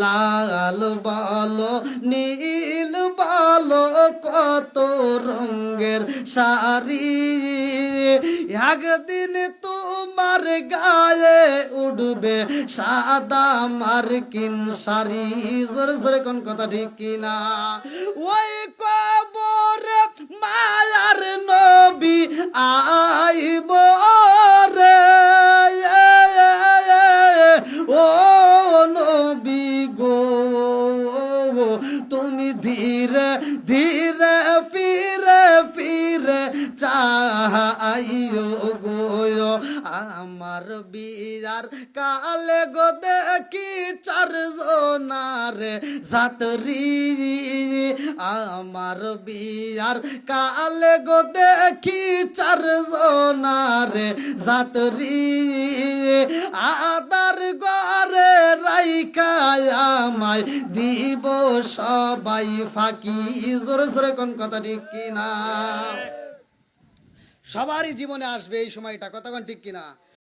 লাল বলো নীল বলো কত রঙের শাড়ি একদিন তোমার গায়ে উঠবে সাদা মার্কিন শাড়ি জোরে জোরে কোন কথা ঠিক কিনা ওই কবরে মায়ার নবী আইব রে ও নবী গো তুমি ধীরে ধীরে ফিরে ফিরে চাইও গো আমার বিয়ার কালে গো দেখি চারজনারে যাত্রী আমার বিয়ার কালে গো দেখি চারজনারে যাত্রী আদার ঘরে রাইখা আমায় দিব সবাই ফাঁকি জোরে জোরে কোন কথা ঠিক কিনা সবারই জীবনে আসবে এই সময়টা কথা কোন ঠিক কিনা